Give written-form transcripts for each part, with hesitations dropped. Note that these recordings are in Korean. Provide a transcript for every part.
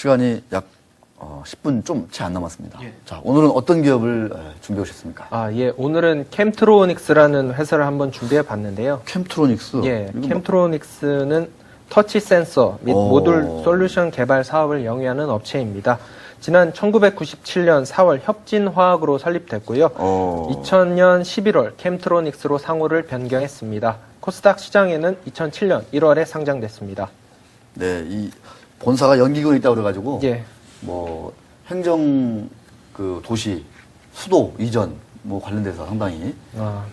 시간이 약 10분 좀 채 안 남았습니다. 예. 자, 오늘은 어떤 기업을 준비해 오셨습니까? 예. 오늘은 캠트로닉스라는 회사를 한번 준비해 봤는데요. 캠트로닉스? 예. 캠트로닉스는 터치 센서 및 모듈 솔루션 개발 사업을 영위하는 업체입니다. 지난 1997년 4월 협진화학으로 설립됐고요. 2000년 11월 캠트로닉스로 상호를 변경했습니다. 코스닥 시장에는 2007년 1월에 상장됐습니다. 네, 이 본사가 연기군에 있다고 그래가지고 예. 뭐 행정 그 도시 수도 이전 뭐 관련돼서 상당히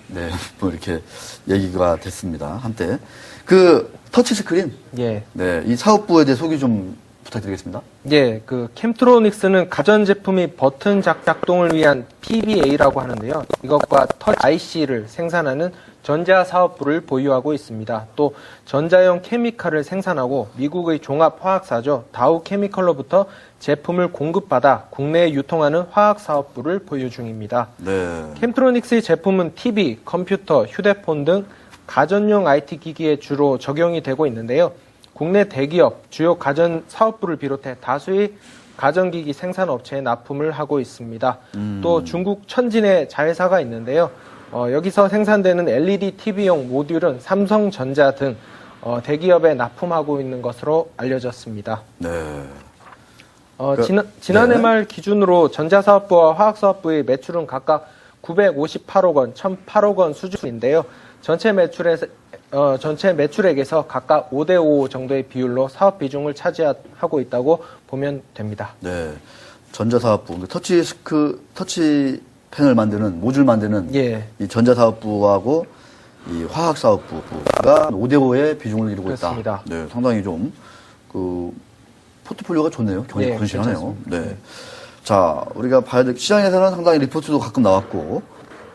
네, 뭐 이렇게 얘기가 됐습니다. 한때 그 터치 스크린 예. 네, 이 사업부에 대해 소개 좀 부탁드리겠습니다. 예, 그 캠트로닉스는 가전제품이 버튼 작동을 위한 PBA라고 하는데요. 이것과 터치 IC를 생산하는 전자사업부를 보유하고 있습니다. 또 전자용 케미칼을 생산하고 미국의 종합화학사죠. 다우케미컬로부터 제품을 공급받아 국내에 유통하는 화학사업부를 보유 중입니다. 네. 캠트로닉스의 제품은 TV, 컴퓨터, 휴대폰 등 가전용 IT 기기에 주로 적용이 되고 있는데요. 국내 대기업, 주요 가전 사업부를 비롯해 다수의 가전기기 생산업체에 납품을 하고 있습니다. 또 중국 천진의 자회사가 있는데요. 여기서 생산되는 LED TV용 모듈은 삼성전자 등 대기업에 납품하고 있는 것으로 알려졌습니다. 네. 지난해 네. 말 기준으로 전자사업부와 화학사업부의 매출은 각각 958억 원, 1,008억 원 수준인데요. 전체 매출액에서 각각 5대5 정도의 비율로 사업 비중을 차지하고 있다고 보면 됩니다. 네. 전자사업부, 터치 펜을 만드는, 모듈 만드는 예. 이 전자사업부하고 이 화학사업부가 5대5의 비중을 이루고 그렇습니다. 있다. 네. 상당히 좀, 포트폴리오가 좋네요. 네, 건실하네요. 네. 네. 자, 우리가 봐야 될, 시장에서는 상당히 리포트도 가끔 나왔고,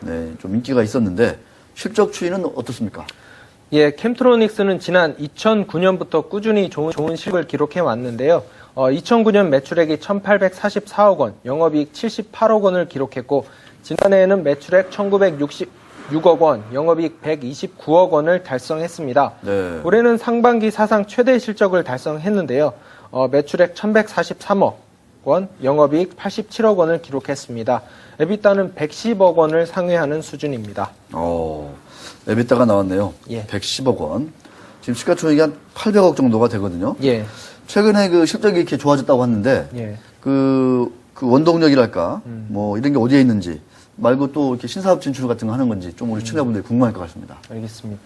네. 좀 인기가 있었는데, 실적 추이는 어떻습니까? 예, 캠트로닉스는 지난 2009년부터 꾸준히 좋은 실적을 기록해 왔는데요. 2009년 매출액이 1,844억 원, 영업이익 78억 원을 기록했고, 지난해에는 매출액 1,966억 원, 영업이익 129억 원을 달성했습니다. 네. 올해는 상반기 사상 최대 실적을 달성했는데요. 매출액 1,143억 원, 영업이익 87억 원을 기록했습니다. 에비타는 110억 원을 상회하는 수준입니다. 에비타가 나왔네요. 예. 110억 원. 지금 시가총액이 한 800억 정도가 되거든요. 예. 최근에 그 실적이 이렇게 좋아졌다고 하는데, 예. 그 원동력이랄까, 뭐 이런 게 어디에 있는지, 말고 또 이렇게 신사업 진출 같은 거 하는 건지 좀 우리 시청자분들이 궁금할 것 같습니다. 알겠습니다.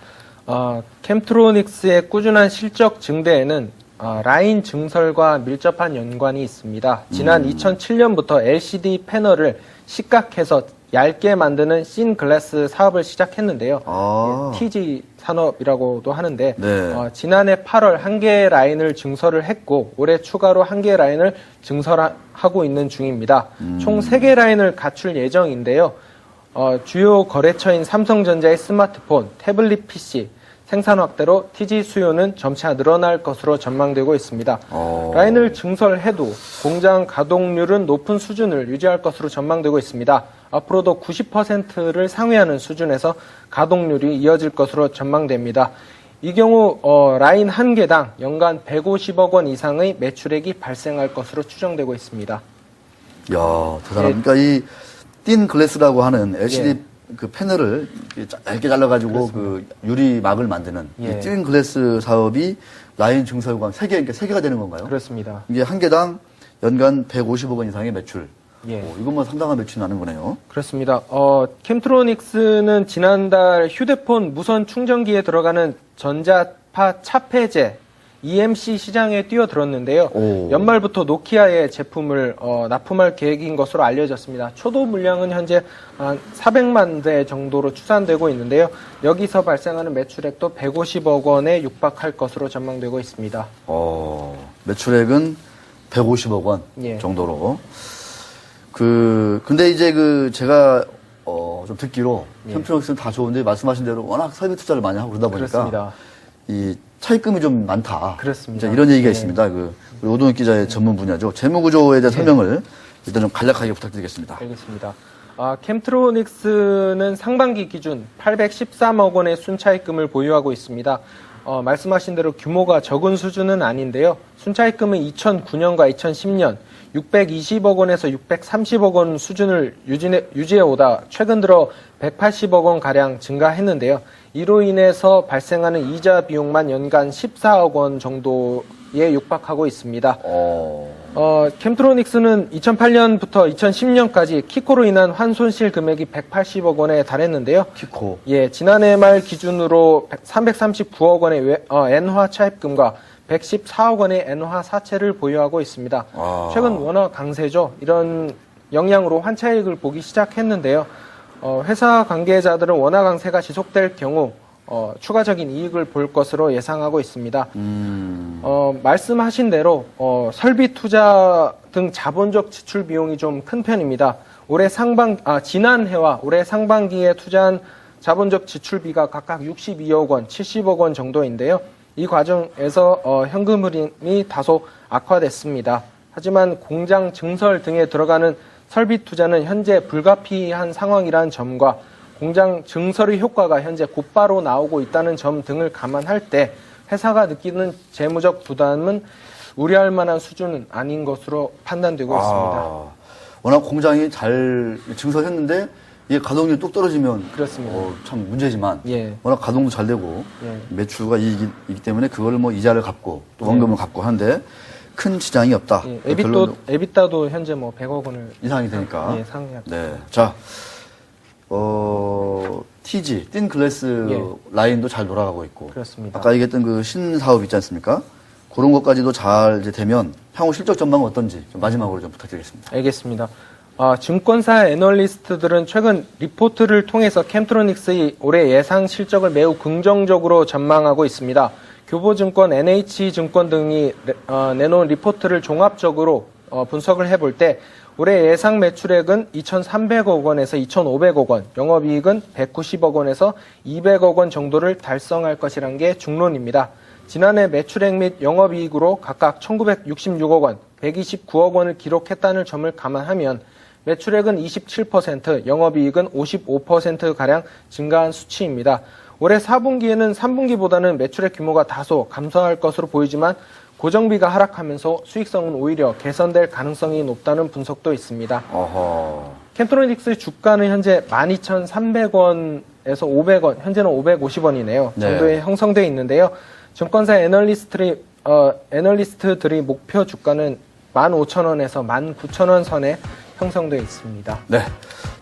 캠트로닉스의 꾸준한 실적 증대에는 라인 증설과 밀접한 연관이 있습니다. 지난 2007년부터 LCD 패널을 식각해서 얇게 만드는 씬글래스 사업을 시작했는데요. TG 산업이라고도 하는데 네. 지난해 8월 한 개의 라인을 증설을 했고 올해 추가로 한 개의 라인을 증설하고 있는 중입니다. 총 3개 라인을 갖출 예정인데요. 주요 거래처인 삼성전자의 스마트폰, 태블릿 PC 생산 확대로 TG 수요는 점차 늘어날 것으로 전망되고 있습니다. 라인을 증설해도 공장 가동률은 높은 수준을 유지할 것으로 전망되고 있습니다. 앞으로도 90%를 상회하는 수준에서 가동률이 이어질 것으로 전망됩니다. 이 경우 라인 한 개당 연간 150억 원 이상의 매출액이 발생할 것으로 추정되고 있습니다. 이야, 대단합니다. 예. 이 틴 글래스라고 하는 LCD 예. 그 패널을 얇게 잘라가지고 그 유리막을 만드는 예. 이 틴 글래스 사업이 라인 증설과 3개, 그러니까 3개가 되는 건가요? 그렇습니다. 이게 한 개당 연간 150억 원 이상의 매출. 예. 이것만 상당한 매출이 나는 거네요. 그렇습니다. 캠트로닉스는 지난달 휴대폰 무선 충전기에 들어가는 전자파 차폐제 EMC 시장에 뛰어들었는데요. 연말부터 노키아의 제품을 납품할 계획인 것으로 알려졌습니다. 초도 물량은 현재 한 400만 대 정도로 추산되고 있는데요. 여기서 발생하는 매출액도 150억 원에 육박할 것으로 전망되고 있습니다. 매출액은 150억 원 예. 정도로. 근데 이제 제가 좀 듣기로 캠트로닉스는 다 좋은데 말씀하신 대로 워낙 설비 투자를 많이 하고 그러다 보니까 그렇습니다. 이 차입금이 좀 많다. 그렇습니다. 이런 얘기가 예. 있습니다. 우리 오동혁 기자의 전문 분야죠. 재무구조에 대한 설명을 일단 좀 간략하게 부탁드리겠습니다. 알겠습니다. 캠트로닉스는 상반기 기준 813억 원의 순차입금을 보유하고 있습니다. 말씀하신 대로 규모가 적은 수준은 아닌데요. 순차입금은 2009년과 2010년 620억 원에서 630억 원 수준을 유지해 오다 최근 들어 180억 원 가량 증가했는데요. 이로 인해서 발생하는 이자 비용만 연간 14억 원 정도에 육박하고 있습니다. 캠트로닉스는 2008년부터 2010년까지 키코로 인한 환손실 금액이 180억 원에 달했는데요. 키코. 예, 지난해 말 기준으로 339억 원의 엔화 차입금과 114억 원의 엔화 사채를 보유하고 있습니다. 최근 원화 강세죠. 이런 영향으로 환차익을 보기 시작했는데요. 회사 관계자들은 원화 강세가 지속될 경우 추가적인 이익을 볼 것으로 예상하고 있습니다. 말씀하신 대로 설비 투자 등 자본적 지출 비용이 좀 큰 편입니다. 지난해와 올해 상반기에 투자한 자본적 지출비가 각각 62억 원, 70억 원 정도인데요. 이 과정에서 현금 흐름이 다소 악화됐습니다. 하지만 공장 증설 등에 들어가는 설비 투자는 현재 불가피한 상황이라는 점과 공장 증설의 효과가 현재 곧바로 나오고 있다는 점 등을 감안할 때 회사가 느끼는 재무적 부담은 우려할 만한 수준은 아닌 것으로 판단되고 있습니다. 워낙 공장이 잘 증설했는데 이게 가동률이 뚝 떨어지면 그렇습니다. 참 문제지만 예. 워낙 가동도 잘 되고 예. 매출과 이익이기 때문에 그걸 뭐 이자를 갚고 또 원금을 갚고 하는데 큰 지장이 없다. 예. 에비타도 현재 뭐 100억 원을 이상이 되니까. 예, 상회합니다. 네. 자, TG, 틴 글래스 예. 라인도 잘 돌아가고 있고. 그렇습니다. 아까 얘기했던 그 신사업 있지 않습니까? 그런 것까지도 잘 이제 되면 향후 실적 전망은 어떤지 좀 마지막으로 좀 부탁드리겠습니다. 알겠습니다. 증권사 애널리스트들은 최근 리포트를 통해서 캠트로닉스의 올해 예상 실적을 매우 긍정적으로 전망하고 있습니다. 교보증권, NH증권 등이 내놓은 리포트를 종합적으로 분석을 해볼 때 올해 예상 매출액은 2,300억 원에서 2,500억 원, 영업이익은 190억 원에서 200억 원 정도를 달성할 것이란 게 중론입니다. 지난해 매출액 및 영업이익으로 각각 1,966억 원, 129억 원을 기록했다는 점을 감안하면 매출액은 27%, 영업이익은 55%가량 증가한 수치입니다. 올해 4분기에는 3분기보다는 매출액 규모가 다소 감소할 것으로 보이지만 고정비가 하락하면서 수익성은 오히려 개선될 가능성이 높다는 분석도 있습니다. 캠트로닉스의 주가는 현재 12,300원에서 500원, 현재는 550원이네요. 네. 정도에 형성되어 있는데요. 증권사 애널리스트들이 목표 주가는 15,000원에서 19,000원 선에 형성되어 있습니다. 네.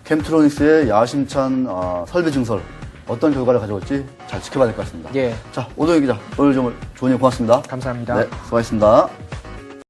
캠트로닉스의 야심찬 설비 증설 어떤 결과를 가져올지 잘 지켜봐야 될 것 같습니다. 예. 자, 오동희 기자, 오늘 좀 좋은 얘기 고맙습니다. 감사합니다. 네, 수고하셨습니다.